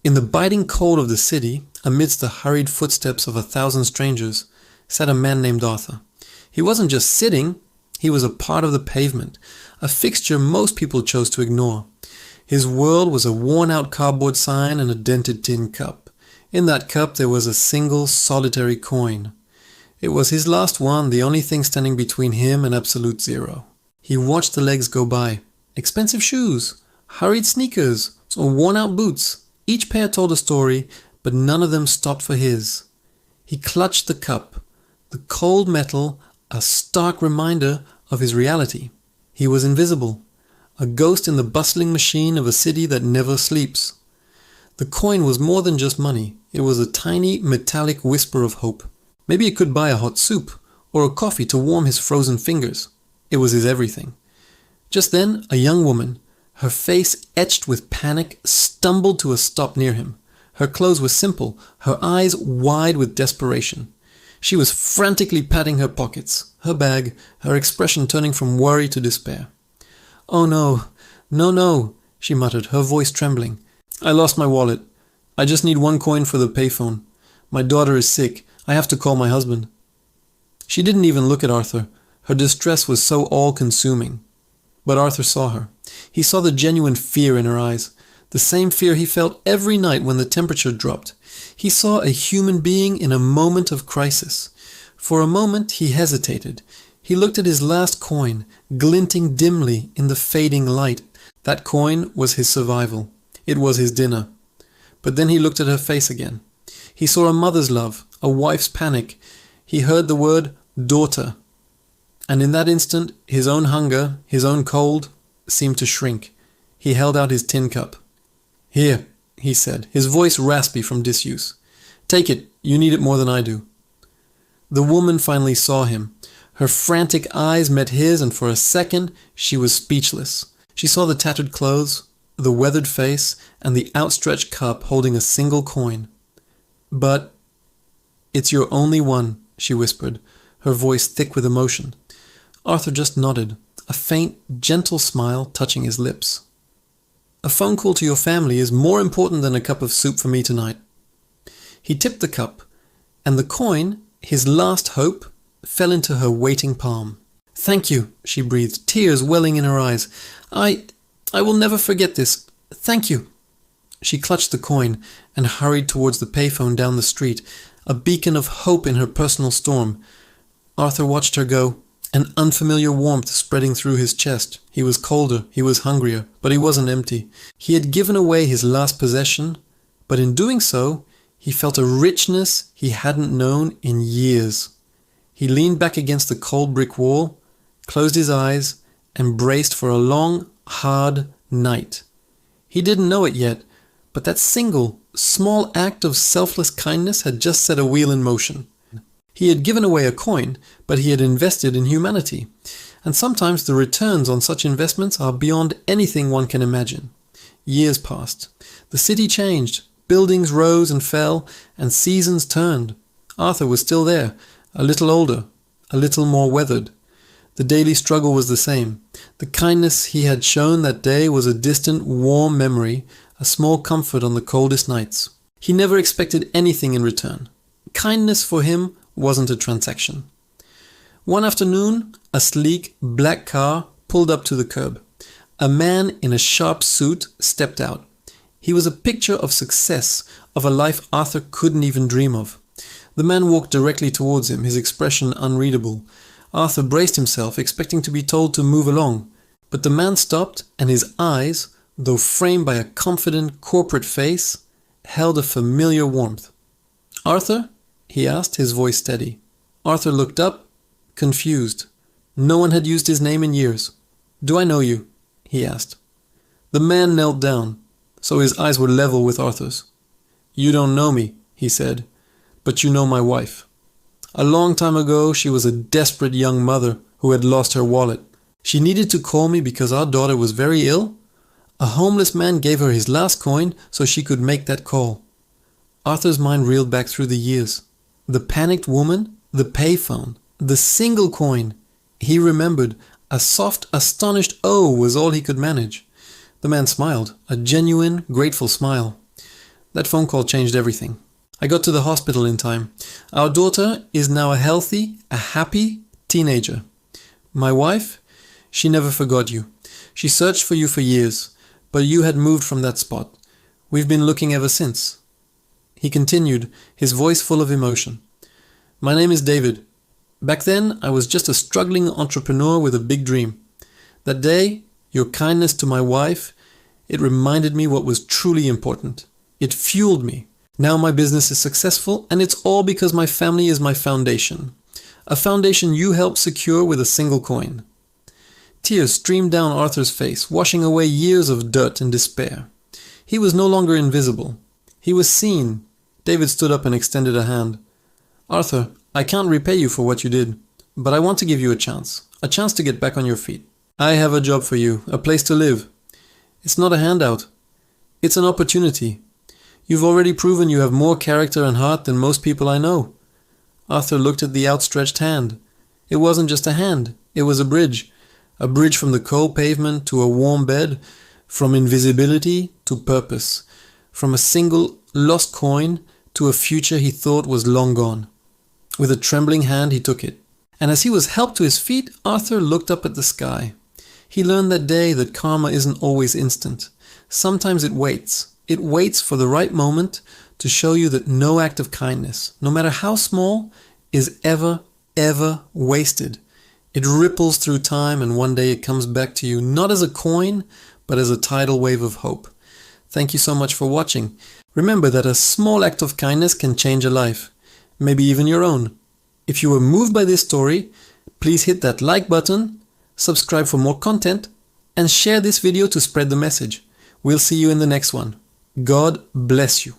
In the biting cold of the city, amidst the hurried footsteps of 1,000 strangers, sat a man named Arthur. He wasn't just sitting, he was a part of the pavement, a fixture most people chose to ignore. His world was a worn-out cardboard sign and a dented tin cup. In that cup there was a single, solitary coin. It was his last one, the only thing standing between him and absolute zero. He watched the legs go by. Expensive shoes, hurried sneakers, or worn-out boots. Each pair told a story, but none of them stopped for his. He clutched the cup, the cold metal, a stark reminder of his reality. He was invisible, a ghost in the bustling machine of a city that never sleeps. The coin was more than just money. It was a tiny, metallic whisper of hope. Maybe it could buy a hot soup, or a coffee to warm his frozen fingers. It was his everything. Just then, a young woman, her face etched with panic, stumbled to a stop near him. Her clothes were simple, her eyes wide with desperation. She was frantically patting her pockets, her bag, her expression turning from worry to despair. "Oh no, no," she muttered, her voice trembling. "I lost my wallet. I just need 1 coin for the payphone. My daughter is sick. I have to call my husband." She didn't even look at Arthur. Her distress was so all-consuming. But Arthur saw her. He saw the genuine fear in her eyes, the same fear he felt every night when the temperature dropped. He saw a human being in a moment of crisis. For a moment he hesitated. He looked at his last coin, glinting dimly in the fading light. That coin was his survival. It was his dinner. But then he looked at her face again. He saw a mother's love, a wife's panic. He heard the word daughter. And in that instant, his own hunger, his own cold, seemed to shrink. He held out his tin cup. "Here," he said, his voice raspy from disuse. "Take it. You need it more than I do." The woman finally saw him. Her frantic eyes met his, and for a second she was speechless. She saw the tattered clothes, the weathered face, and the outstretched cup holding a single coin. "But it's your only one," she whispered, her voice thick with emotion. Arthur just nodded, a faint, gentle smile touching his lips. "A phone call to your family is more important than a cup of soup for me tonight." He tipped the cup, and the coin, his last hope, fell into her waiting palm. "Thank you," she breathed, tears welling in her eyes. I will never forget this. Thank you." She clutched the coin and hurried towards the payphone down the street, a beacon of hope in her personal storm. Arthur watched her go, an unfamiliar warmth spreading through his chest. He was colder, he was hungrier, but he wasn't empty. He had given away his last possession, but in doing so, he felt a richness he hadn't known in years. He leaned back against the cold brick wall, closed his eyes, and braced for a long, hard night. He didn't know it yet, but that single, small act of selfless kindness had just set a wheel in motion. He had given away a coin, but he had invested in humanity. And sometimes the returns on such investments are beyond anything one can imagine. Years passed. The city changed. Buildings rose and fell, and seasons turned. Arthur was still there, a little older, a little more weathered. The daily struggle was the same. The kindness he had shown that day was a distant, warm memory, a small comfort on the coldest nights. He never expected anything in return. Kindness for him wasn't a transaction. One afternoon, a sleek, black car pulled up to the curb. A man in a sharp suit stepped out. He was a picture of success, of a life Arthur couldn't even dream of. The man walked directly towards him, his expression unreadable. Arthur braced himself, expecting to be told to move along. But the man stopped, and his eyes, though framed by a confident, corporate face, held a familiar warmth. "Arthur?" he asked, his voice steady. Arthur looked up, confused. No one had used his name in years. "Do I know you?" he asked. The man knelt down, so his eyes were level with Arthur's. "You don't know me," he said, "but you know my wife. A long time ago, she was a desperate young mother who had lost her wallet. She needed to call me because our daughter was very ill. A homeless man gave her his last coin so she could make that call." Arthur's mind reeled back through the years. The panicked woman, the payphone, the single coin. He remembered. A soft, astonished "oh" was all he could manage. The man smiled, a genuine, grateful smile. That phone call changed everything. I got to the hospital in time. Our daughter is now a healthy, a happy teenager. My wife, she never forgot you. She searched for you for years, but you had moved from that spot. We've been looking ever since. He continued, his voice full of emotion. My name is David. Back then, I was just a struggling entrepreneur with a big dream. That day, your kindness to my wife, it reminded me what was truly important. It fueled me. Now my business is successful, and it's all because my family is my foundation. A foundation you helped secure with a single coin. Tears streamed down Arthur's face, washing away years of dirt and despair. He was no longer invisible. He was seen. David stood up and extended a hand. Arthur, I can't repay you for what you did, but I want to give you a chance to get back on your feet. I have a job for you, a place to live. It's not a handout. It's an opportunity. You've already proven you have more character and heart than most people I know. Arthur looked at the outstretched hand. It wasn't just a hand, it was a bridge from the cold pavement to a warm bed, from invisibility to purpose, from a single lost coin to a future he thought was long gone. With a trembling hand he took it, and as he was helped to his feet, Arthur looked up at the sky. He learned that day that karma isn't always instant. Sometimes it waits. It waits for the right moment to show you that no act of kindness, no matter how small, is ever wasted. It ripples through time, and one day it comes back to you not as a coin, but as a tidal wave of hope. Thank you so much for watching. Remember that a small act of kindness can change a life, maybe even your own. If you were moved by this story, please hit that like button, subscribe for more content, and share this video to spread the message. We'll see you in the next one. God bless you.